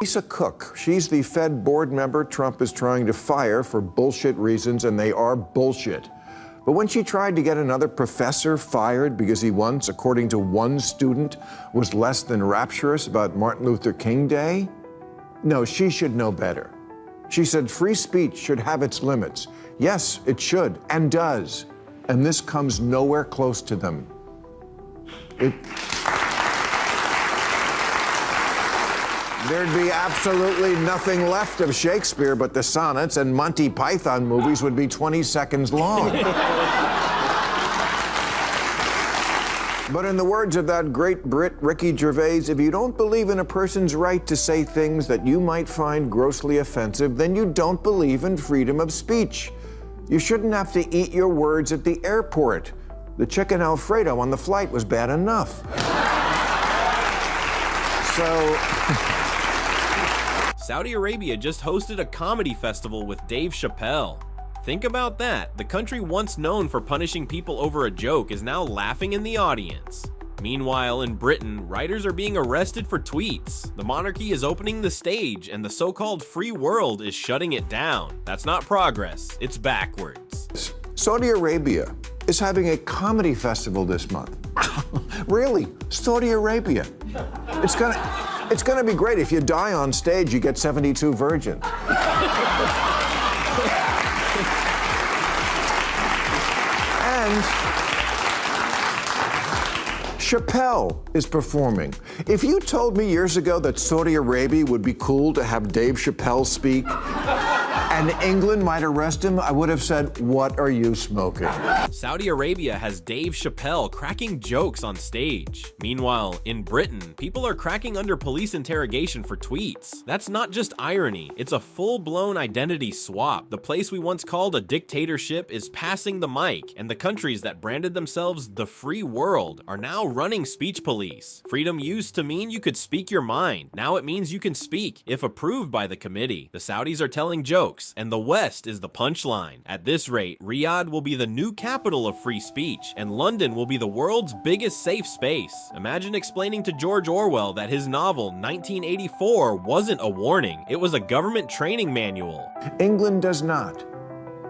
Lisa Cook, she's the Fed board member Trump is trying to fire for bullshit reasons, and they are bullshit. But when she tried to get another professor fired because he once, according to one student, was less than rapturous about Martin Luther King Day, no, she should know better. She said free speech should have its limits. Yes, it should, and does. And this comes nowhere close to them. There'd be absolutely nothing left of Shakespeare but the sonnets, and Monty Python movies would be 20 seconds long. But in the words of that great Brit, Ricky Gervais, if you don't believe in a person's right to say things that you might find grossly offensive, then you don't believe in freedom of speech. You shouldn't have to eat your words at the airport. The chicken Alfredo on the flight was bad enough. Saudi Arabia just hosted a comedy festival with Dave Chappelle. Think about that. The country once known for punishing people over a joke is now laughing in the audience. Meanwhile, in Britain, writers are being arrested for tweets. The monarchy is opening the stage, and the so-called free world is shutting it down. That's not progress, it's backwards. Saudi Arabia is having a comedy festival this month. Really? Saudi Arabia. It's gonna be great. If you die on stage, you get 72 virgins. And Chappelle is performing. If you told me years ago that Saudi Arabia would be cool to have Dave Chappelle speak, and England might arrest him, I would have said, what are you smoking? Saudi Arabia has Dave Chappelle cracking jokes on stage. Meanwhile, in Britain, people are cracking under police interrogation for tweets. That's not just irony, it's a full-blown identity swap. The place we once called a dictatorship is passing the mic, and the countries that branded themselves the free world are now running speech police. Freedom used to mean you could speak your mind. Now it means you can speak, if approved by the committee. The Saudis are telling jokes, and the West is the punchline. At this rate, Riyadh will be the new capital of free speech, and London will be the world's biggest safe space. Imagine explaining to George Orwell that his novel 1984 wasn't a warning, it was a government training manual. England does not.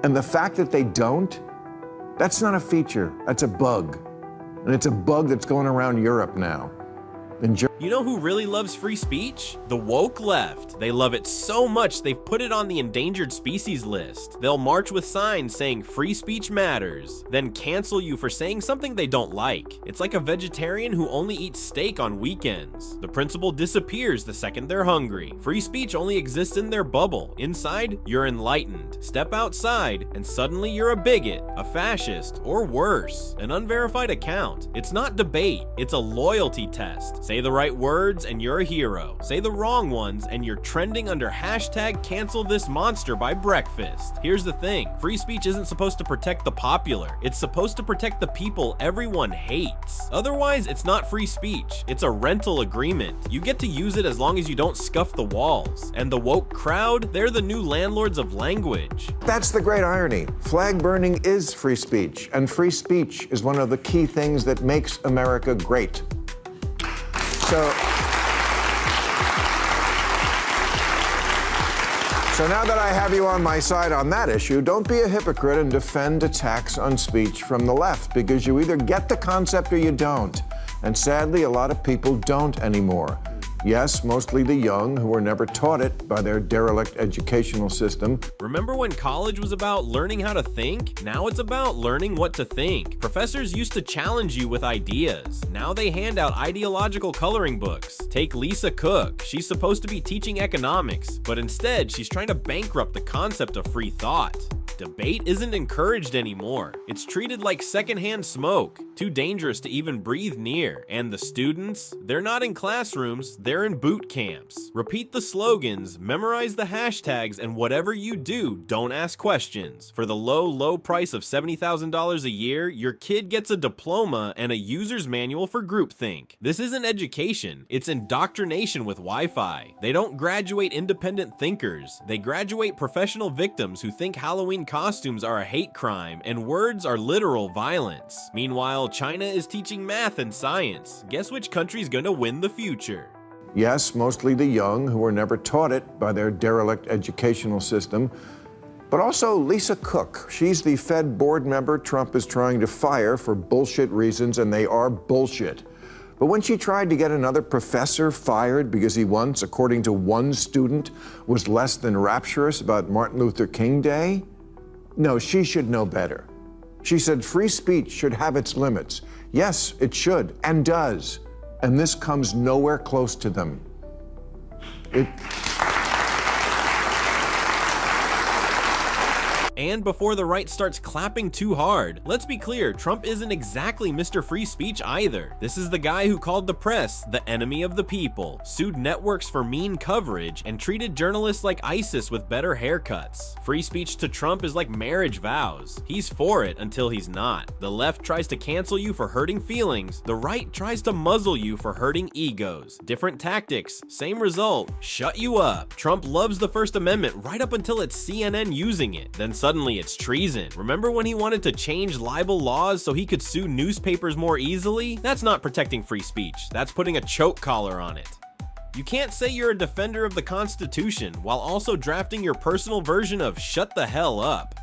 And the fact that they don't, that's not a feature, that's a bug. And it's a bug that's going around Europe now. You know who really loves free speech? The woke left. They love it so much they've put it on the endangered species list. They'll march with signs saying free speech matters, then cancel you for saying something they don't like. It's like a vegetarian who only eats steak on weekends. The principle disappears the second they're hungry. Free speech only exists in their bubble. Inside, you're enlightened. Step outside, and suddenly you're a bigot, a fascist, or worse, an unverified account. It's not debate, it's a loyalty test. Say the right words and you're a hero. Say the wrong ones and you're trending under hashtag cancel this monster by breakfast. Here's the thing, free speech isn't supposed to protect the popular. It's supposed to protect the people everyone hates. Otherwise, it's not free speech. It's a rental agreement. You get to use it as long as you don't scuff the walls. And the woke crowd, they're the new landlords of language. That's the great irony. Flag burning is free speech, and free speech is one of the key things that makes America great. So now that I have you on my side on that issue, don't be a hypocrite and defend attacks on speech from the left, because you either get the concept or you don't. And sadly, a lot of people don't anymore. Yes, mostly the young who were never taught it by their derelict educational system. Remember when college was about learning how to think? Now it's about learning what to think. Professors used to challenge you with ideas. Now they hand out ideological coloring books. Take Lisa Cook. She's supposed to be teaching economics, but instead she's trying to bankrupt the concept of free thought. Debate isn't encouraged anymore. It's treated like secondhand smoke, too dangerous to even breathe near. And the students? They're not in classrooms, they're in boot camps. Repeat the slogans, memorize the hashtags, and whatever you do, don't ask questions. For the low price of $70,000 a year, your kid gets a diploma and a user's manual for groupthink. This isn't education, it's indoctrination with Wi-Fi. They don't graduate independent thinkers, they graduate professional victims who think Halloween costumes are a hate crime and words are literal violence. Meanwhile, China is teaching math and science. Guess which country's gonna win the future? Yes, mostly the young who were never taught it by their derelict educational system, but also Lisa Cook. She's the Fed board member Trump is trying to fire for bullshit reasons, and they are bullshit. But when she tried to get another professor fired because he once, according to one student, was less than rapturous about Martin Luther King Day, no, she should know better. She said free speech should have its limits. Yes, it should, and does. And this comes nowhere close to them. And before the right starts clapping too hard, let's be clear, Trump isn't exactly Mr. Free Speech either. This is the guy who called the press the enemy of the people, sued networks for mean coverage, and treated journalists like ISIS with better haircuts. Free speech to Trump is like marriage vows. He's for it until he's not. The left tries to cancel you for hurting feelings. The right tries to muzzle you for hurting egos. Different tactics, same result. Shut you up. Trump loves the First Amendment right up until it's CNN using it. Then suddenly it's treason. Remember when he wanted to change libel laws so he could sue newspapers more easily? That's not protecting free speech. That's putting a choke collar on it. You can't say you're a defender of the Constitution while also drafting your personal version of shut the hell up.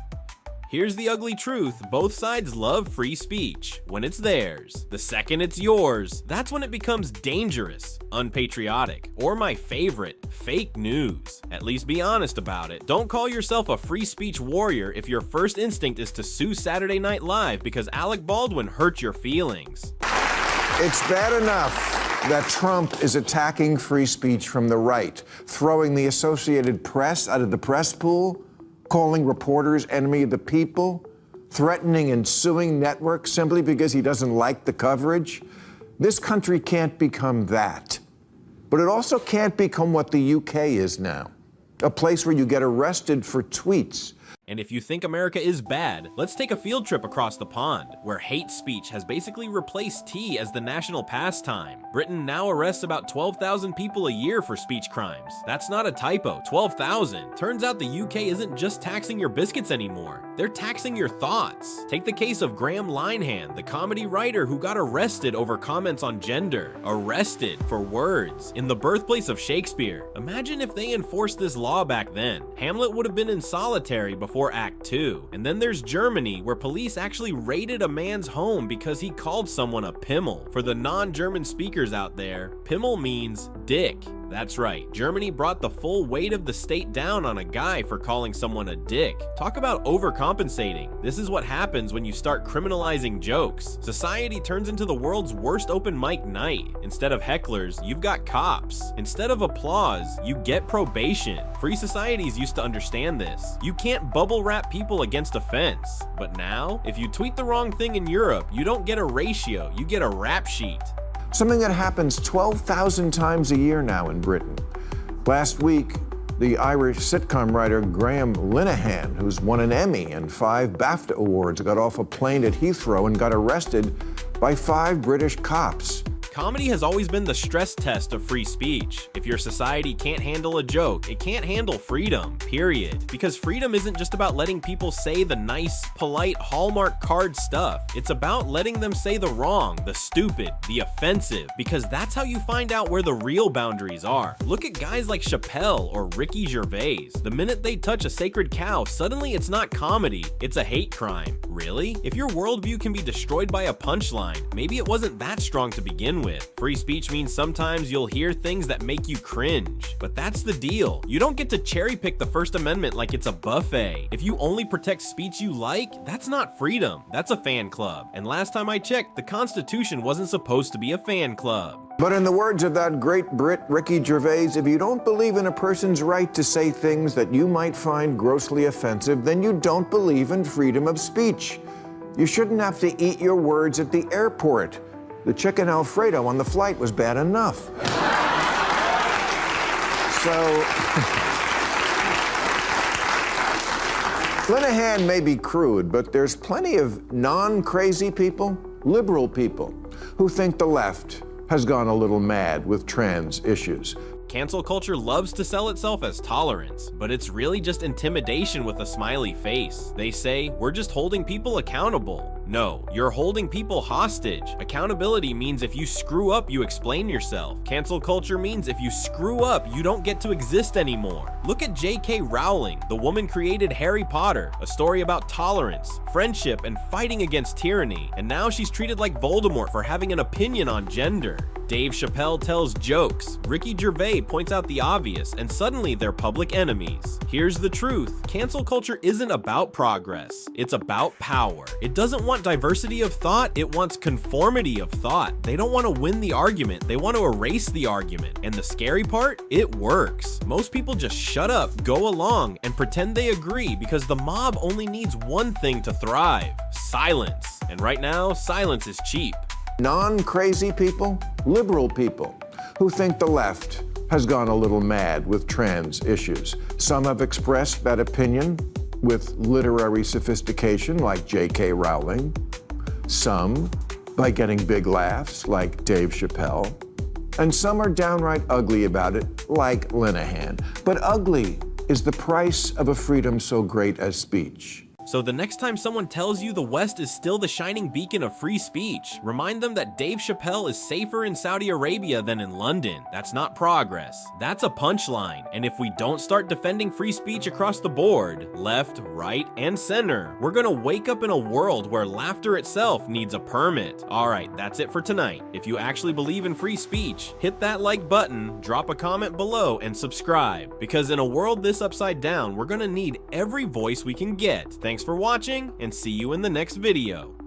Here's the ugly truth, both sides love free speech when it's theirs. The second it's yours, that's when it becomes dangerous, unpatriotic, or my favorite, fake news. At least be honest about it. Don't call yourself a free speech warrior if your first instinct is to sue Saturday Night Live because Alec Baldwin hurt your feelings. It's bad enough that Trump is attacking free speech from the right, throwing the Associated Press out of the press pool, calling reporters enemy of the people, threatening and suing networks simply because he doesn't like the coverage. This country can't become that. But it also can't become what the UK is now, a place where you get arrested for tweets. And if you think America is bad, let's take a field trip across the pond, where hate speech has basically replaced tea as the national pastime. Britain now arrests about 12,000 people a year for speech crimes. That's not a typo, 12,000. Turns out the UK isn't just taxing your biscuits anymore, they're taxing your thoughts. Take the case of Graham Linehan, the comedy writer who got arrested over comments on gender. Arrested for words in the birthplace of Shakespeare. Imagine if they enforced this law back then. Hamlet would have been in solitary before Act 2. And then there's Germany, where police actually raided a man's home because he called someone a Pimmel. For the non-German speakers out there, Pimmel means dick. That's right, Germany brought the full weight of the state down on a guy for calling someone a dick. Talk about overcompensating. This is what happens when you start criminalizing jokes. Society turns into the world's worst open mic night. Instead of hecklers, you've got cops. Instead of applause, you get probation. Free societies used to understand this. You can't bubble wrap people against offense. But now, if you tweet the wrong thing in Europe, you don't get a ratio, you get a rap sheet. Something that happens 12,000 times a year now in Britain. Last week, the Irish sitcom writer Graham Linehan, who's won an Emmy and 5 BAFTA awards, got off a plane at Heathrow and got arrested by 5 British cops. Comedy has always been the stress test of free speech. If your society can't handle a joke, it can't handle freedom, period. Because freedom isn't just about letting people say the nice, polite, Hallmark card stuff. It's about letting them say the wrong, the stupid, the offensive, because that's how you find out where the real boundaries are. Look at guys like Chappelle or Ricky Gervais. The minute they touch a sacred cow, suddenly it's not comedy, it's a hate crime. Really? If your worldview can be destroyed by a punchline, maybe it wasn't that strong to begin with. Free speech means sometimes you'll hear things that make you cringe. But that's the deal. You don't get to cherry pick the First Amendment like it's a buffet. If you only protect speech you like, that's not freedom. That's a fan club. And last time I checked, the Constitution wasn't supposed to be a fan club. But in the words of that great Brit, Ricky Gervais, if you don't believe in a person's right to say things that you might find grossly offensive, then you don't believe in freedom of speech. You shouldn't have to eat your words at the airport. The chicken Alfredo on the flight was bad enough. So, Linehan may be crude, but there's plenty of non-crazy people, liberal people, who think the left has gone a little mad with trans issues. Cancel culture loves to sell itself as tolerance, but it's really just intimidation with a smiley face. They say, we're just holding people accountable. No, you're holding people hostage. Accountability means if you screw up, you explain yourself. Cancel culture means if you screw up, you don't get to exist anymore. Look at J.K. Rowling. The woman created Harry Potter, a story about tolerance, friendship, and fighting against tyranny. And now she's treated like Voldemort for having an opinion on gender. Dave Chappelle tells jokes, Ricky Gervais points out the obvious, and suddenly they're public enemies. Here's the truth. Cancel culture isn't about progress. It's about power. It doesn't want diversity of thought, it wants conformity of thought. They don't want to win the argument, they want to erase the argument. And the scary part? It works. Most people just shut up, go along, and pretend they agree because the mob only needs one thing to thrive: silence. And right now, silence is cheap. Non-crazy people, liberal people, who think the left has gone a little mad with trans issues. Some have expressed that opinion with literary sophistication, like J.K. Rowling. Some by getting big laughs, like Dave Chappelle. And some are downright ugly about it, like Linehan. But ugly is the price of a freedom so great as speech. So the next time someone tells you the West is still the shining beacon of free speech, remind them that Dave Chappelle is safer in Saudi Arabia than in London. That's not progress. That's a punchline. And if we don't start defending free speech across the board, left, right, and center, we're gonna wake up in a world where laughter itself needs a permit. Alright, that's it for tonight. If you actually believe in free speech, hit that like button, drop a comment below, and subscribe. Because in a world this upside down, we're gonna need every voice we can get. Thanks for watching, and see you in the next video.